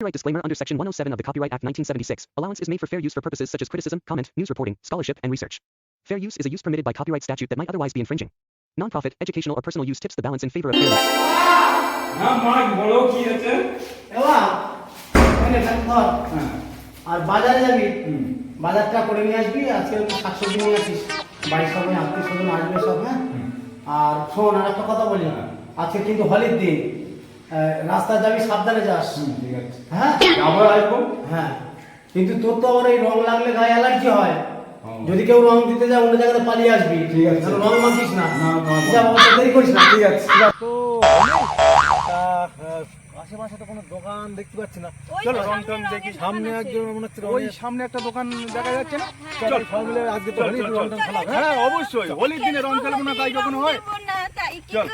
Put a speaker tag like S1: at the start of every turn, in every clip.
S1: Copyright disclaimer under Section 107 of the Copyright Act 1976. Allowance is made for fair use for purposes such as criticism, comment, news reporting, scholarship, and research. Fair use is a use permitted by copyright statute that might otherwise be infringing. Non-profit, educational, or personal use tips the balance in favor of fair use.
S2: আর বাজারে যাবি, বাজারটা করে নিয়ে আসবি। আজকে শাকসবজি নিয়ে আসিস, বাড়ির সবাই আত্মীয় স্বজন আসবে সব। হ্যাঁ, আর শোন, আর একটা কথা বলি, আজকে কিন্তু হোলির দিন, রাস্তায় যাবি সাবধানে যাস।
S3: ঠিক আছে,
S2: হ্যাঁ
S3: আবার আসবো।
S2: হ্যাঁ, কিন্তু তোর তো আবার এই রং লাগলে গায়ে অ্যালার্জি হয়। যদি কেউ রং দিতে যায় অন্য জায়গাতে পালিয়ে আসবি।
S3: ঠিক আছে,
S2: রং মাখিস না,
S3: না,
S2: দেরি করিস না।
S3: ঠিক আছে।
S4: তো আশেপাশে তো কোনো দোকান দেখতে পাচ্ছি না।
S5: চলো রং টং দেখি।
S4: সামনে একজন মনে হচ্ছে
S5: ওই সামনে একটা দোকান দেখা যাচ্ছে না?
S4: চল সবাই মিলে আজকে তো হোলি, রং টং খেলা হবে।
S5: হ্যাঁ অবশ্যই, হোলির দিনে রং খেলবো না তাই কখনো হয়? চল।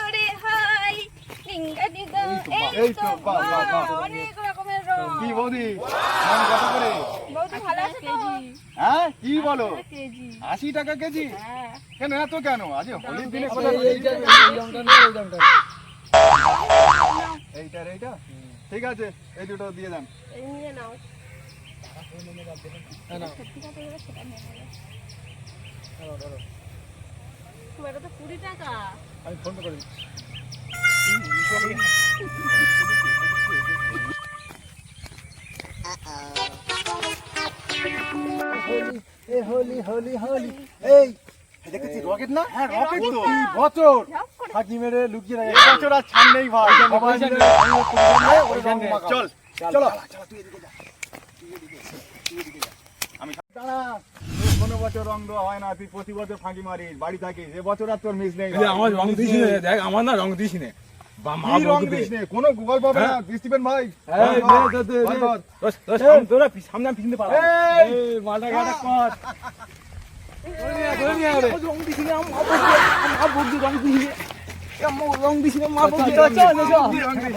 S5: এই তো, বাহ, বাহ, বাহ।
S6: অনেক রকমের রং।
S5: কি বৌদি, রং কত করে?
S6: বৌদি ভালো আছে তো?
S5: হ্যাঁ কি বলো,
S6: কেজি।
S5: 80 টাকা কেজি?
S6: হ্যাঁ।
S5: কেন এত কেন? আজ হোলির দিনে
S4: আচ্ছা,
S5: কথা
S4: এইটা এই রংটা নিয়ে এই রংটা।
S5: এইটা ঠিক আছে, এই দুটো দিয়ে দেন।
S6: এই নিয়ে নাও।
S4: না না,
S6: সত্যি কথা বলে সেটা নিয়ে নাও।
S4: ধরো, ধরো।
S6: এটা তো 20 টাকা।
S4: আমি ফোন করে দিচ্ছি। হোলি হোলি হোলি। এই দেখেছি রকেট না?
S5: হ্যাঁ রকেট তো।
S4: বছর
S6: ঝপ করে
S4: ফাঁকি মেরে লুকিয়ে রাখে।
S5: এই বছর আর ছাড় নেই ভাই। সবাই মিলে চল
S4: চলো।
S5: আমি দাঁড়া, কোনো বছর রং দেওয়া হয় না, তুই প্রতি বছর ফাঁকি মারিস, বাড়ি থাকিস। এ বছর আর তোর মিস নেই।
S3: আমার রং দিস নে, দেখ আমার না রং দিস নে। বা মা
S5: কি রং দিস নে? কোনো গুগল পাবে না, দিস্তিবেন ভাই।
S3: এই
S5: ভাই বল।
S3: তোরা সামনে পিছনে পালা।
S5: এই,
S3: এই মালটা গাটা কর। রং দিস নে, মা বলছি রং দিস নে। রং দিস নে, মা বলছি।
S5: কি রং দিস?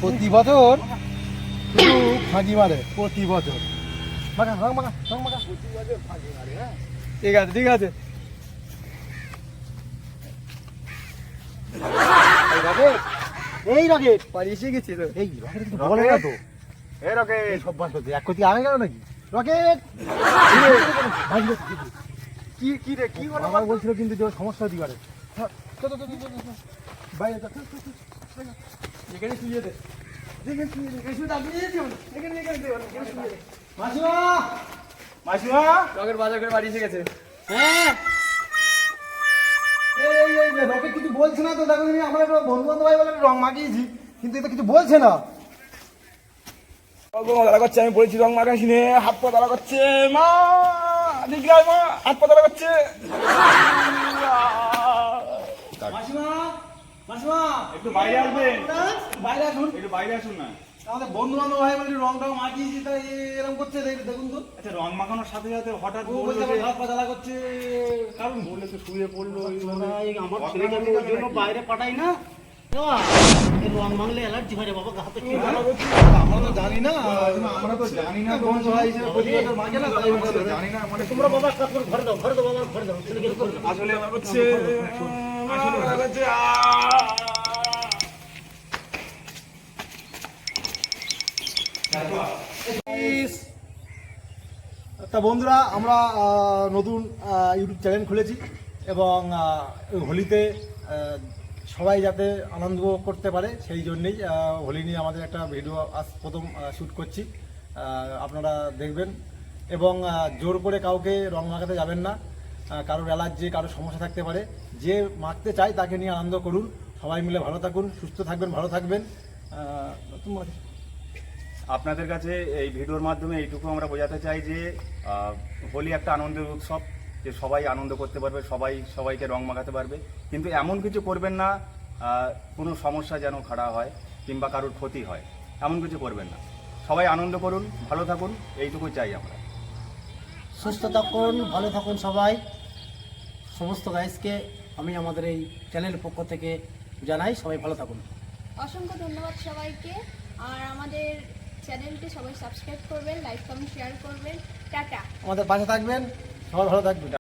S4: প্রতি বছর শুধু ফাঁকি মারে, প্রতি বছর। মাখা রং মাখা, রং মাখা।
S3: ঠিক আছে, ঠিক আছে।
S4: এই রকেট
S3: পারি এসে গেছি তো।
S4: এই রকেট কিন্তু বলে না তো।
S5: এই রকেট।
S4: এই সব বাদ দে, এক কোটি আগে গেল নাকি রকেট?
S5: কি রে, কি হলো?
S4: আমার বলছিল কিন্তু যে ওর সমস্যা হতে পারে। বাইরে যা,
S3: এখানে শুয়ে দে। এখানে শুয়ে দে। এখানে শুয়ে দে। আপনি এই দিও না। এখানে দে। এখানে শুয়ে দে।
S4: মাসিমা,
S5: মাসিমা,
S3: রকেট বাজার করে বাড়ি এসে গেছে।
S4: হ্যাঁ এই রকেট কিছু বলছে না তো। দেখো আমরা একটা বন্ধু বান্ধব ভাই বলে রং মাখিয়েছি, কিন্তু এটা কিছু বলছে না।
S3: দাঁড়া করছে, আমি বলেছি রং মাখাইছি নে। হাত পা দাঁড়া করছে। মা দেখলাম, মা হাত পা দাঁড়া করছে।
S4: মাসিমা, মাসিমা
S5: একটু বাইরে আসবেন।
S4: বাইরে আসুন।
S5: একটু বাইরে আসুন না।
S4: আমাদের বন্ধু বান্ধব ভাই বলে রং টং মাখিয়েছি, তাই এরকম করছে। দেখুন তো,
S5: আচ্ছা, রং মাখানোর সাথে সাথে হঠাৎ
S4: ও
S5: বললো
S4: বলছে
S5: যে-
S4: আমার হাত পা জ্বালা করছে।
S5: কারণ বললে তো শুয়ে পড়লো।
S2: আমার ছেলেকে আমি ওই জন্য বাইরে পাঠাই না। এই রং মাখলে অ্যালার্জি হয় রে বাবা, হাতে কি হয়?
S4: আমরা তো জানি না,
S5: আমরা তো জানি না কোন
S4: বন্ধু ভাই হিসেবে প্রতি বছর মাখে না, তাই
S5: আমরা তো
S4: বলছে।
S5: জানি না, মানে
S2: তোমরা বাবা কাজ করে ঘরে দাও, ঘরে দাও বাবা, ঘরে দাও। ছেলেকে ঘরে দাও।
S5: আসলে
S3: দাঁড়া করছে।
S5: আসলে
S3: দাঁড়া করছে।
S4: তা বন্ধুরা, আমরা নতুন ইউটিউব চ্যানেল খুলেছি এবং ওই হোলিতে সবাই যাতে আনন্দ উপভোগ করতে পারে সেই জন্যেই হোলি নিয়ে আমাদের একটা ভিডিও আজ প্রথম শ্যুট করছি। আপনারা দেখবেন এবং জোর করে কাউকে রং মাখাতে যাবেন না। কারোর অ্যালার্জি, কারোর সমস্যা থাকতে পারে। যে মাখতে চায় তাকে নিয়ে আনন্দ করুন। সবাই মিলে ভালো থাকুন, সুস্থ থাকবেন, ভালো থাকবেন। তোমার
S5: আপনাদের কাছে এই ভিডিওর মাধ্যমে এইটুকু আমরা বোঝাতে চাই যে হোলি একটা আনন্দের উৎসব, যে সবাই আনন্দ করতে পারবে, সবাই সবাইকে রং মাখাতে পারবে, কিন্তু এমন কিছু করবেন না কোনো সমস্যা যেন খাড়া হয় কিংবা কারোর ক্ষতি হয়, এমন কিছু করবেন না। সবাই আনন্দ করুন, ভালো থাকুন, এইটুকুই চাই আমরা।
S2: সুস্থ থাকুন, ভালো থাকুন সবাই। সমস্ত গাইজকে আমি আমাদের এই চ্যানেলের পক্ষ থেকে জানাই সবাই ভালো থাকুন।
S6: অসংখ্য ধন্যবাদ সবাইকে। আর আমাদের চ্যানেলটি সবাই সাবস্ক্রাইব করবেন, লাইক কমেন্ট শেয়ার করবেন। টাটা।
S4: আমাদের পাশে থাকবেন। সবাই ভালো থাকবেন।